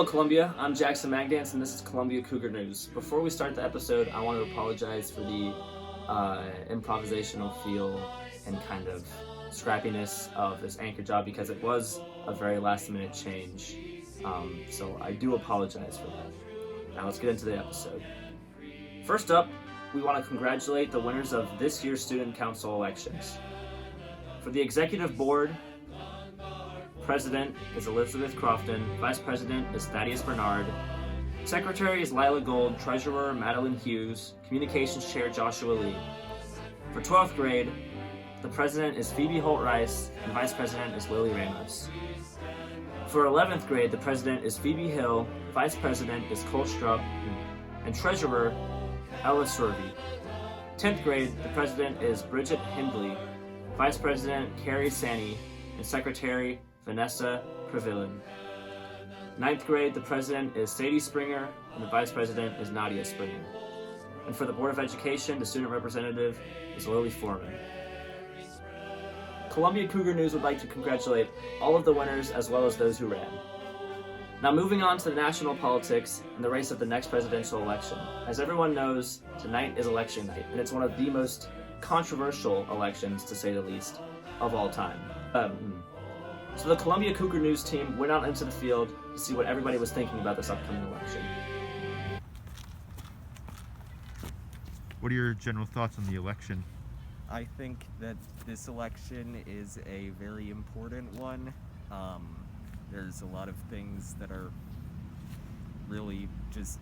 Hello Columbia, I'm Jackson Magdance and this is Columbia Cougar News. Before we start the episode, I want to apologize for the improvisational feel and kind of scrappiness of this anchor job because it was a very last minute change. So I do apologize for that. Now let's get into the episode. First up, we want to congratulate the winners of this year's Student Council elections. For the Executive Board, President is Elizabeth Crofton, Vice President is Thaddeus Bernard, Secretary is Lila Gold, Treasurer Madeline Hughes, Communications Chair Joshua Lee. For 12th grade, the President is Phoebe Holt-Rice and Vice President is Lily Ramos. For 11th grade, the President is Phoebe Hill, Vice President is Cole Strupp, and Treasurer Ella Sorvey. 10th grade, the President is Bridget Hindley, Vice President Carrie Sani, and Secretary Vanessa Crevillin. 9th grade, the President is Sadie Springer, and the Vice President is Nadia Springer. And for the Board of Education, the Student Representative is Lily Foreman. Columbia Cougar News would like to congratulate all of the winners as well as those who ran. Now moving on to the national politics and the race of the next presidential election. As everyone knows, tonight is election night, and it's one of the most controversial elections, to say the least, of all time. So the Columbia Cougar News team went out into the field to see what everybody was thinking about this upcoming election. What are your general thoughts on the election? I think that this election is a very important one. There's a lot of things that are really just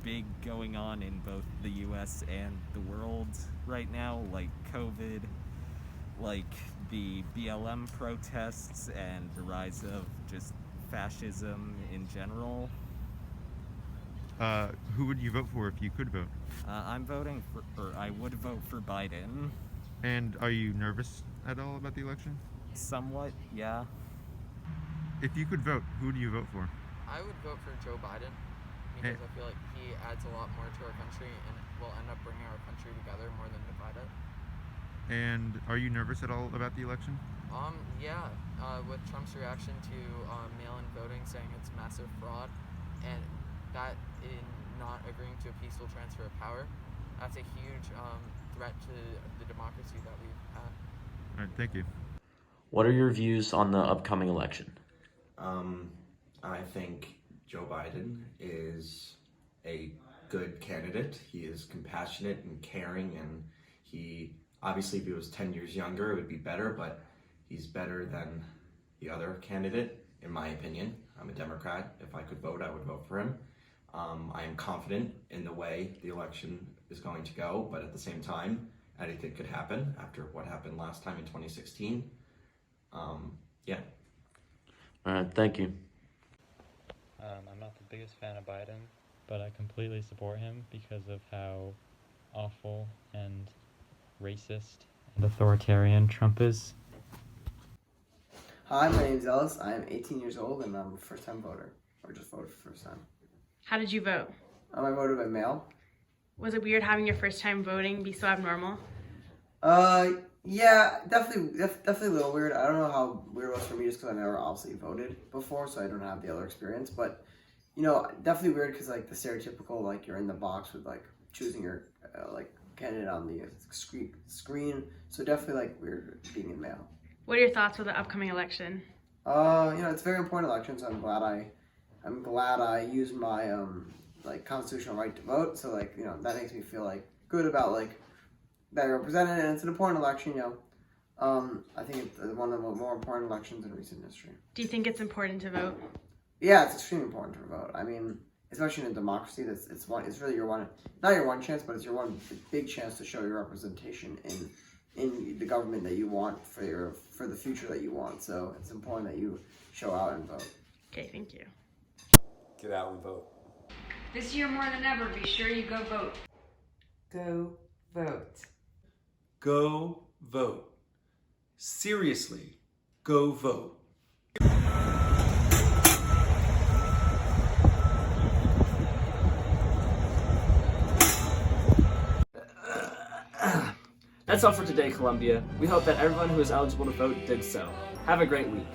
big going on in both the US and the world right now, like COVID, like the BLM protests, and the rise of just fascism in general. Who would you vote for if you could vote? I would vote for Biden. And are you nervous at all about the election? Somewhat, yeah. If you could vote, who do you vote for? I would vote for Joe Biden because I feel like he adds a lot more to our country and will end up bringing our country together more than divide it. And are you nervous at all about the election? Yeah, with Trump's reaction to mail-in voting, saying it's massive fraud, and that in not agreeing to a peaceful transfer of power, that's a huge threat to the democracy that we've had. All right, thank you. What are your views on the upcoming election? I think Joe Biden is a good candidate. He is compassionate and caring, and he, obviously if he was 10 years younger it would be better, but he's better than the other candidate, in my opinion. I'm a Democrat. If I could vote, I would vote for him. I am confident in the way the election is going to go, but at the same time, anything could happen after what happened last time in 2016. Yeah. All right, thank you. I'm not the biggest fan of Biden, but I completely support him because of how awful and racist and authoritarian Trump is. Hi, my name's Ellis. I am 18 years old and I'm a first-time voter, or just voted for the first time. How did you vote? I voted by mail. Was it weird having your first time voting be so abnormal? Yeah, definitely a little weird. I don't know how weird it was for me just because I never obviously voted before, so I don't have the other experience. But, you know, definitely weird because, like, the stereotypical, like, you're in the box with, like, choosing your, candidate on the screen. So definitely, like, weird being in mail. What are your thoughts with the upcoming election? You know, it's a very important election, so I'm glad I used my, constitutional right to vote. So, like, you know, that makes me feel, like, good about, like, that you're represented, and it's an important election, you know. I think it's one of the more important elections in recent history. Do you think it's important to vote? Yeah, it's extremely important to vote. I mean, especially in a democracy, it's really your one, not your one chance, but it's your one big chance to show your representation in the government that you want for the future that you want. So it's important that you show out and vote. Okay, thank you. Get out and vote. This year more than ever, be sure you go vote. Go vote. Go vote. Seriously, go vote. That's all for today, Columbia. We hope that everyone who is eligible to vote did so. Have a great week.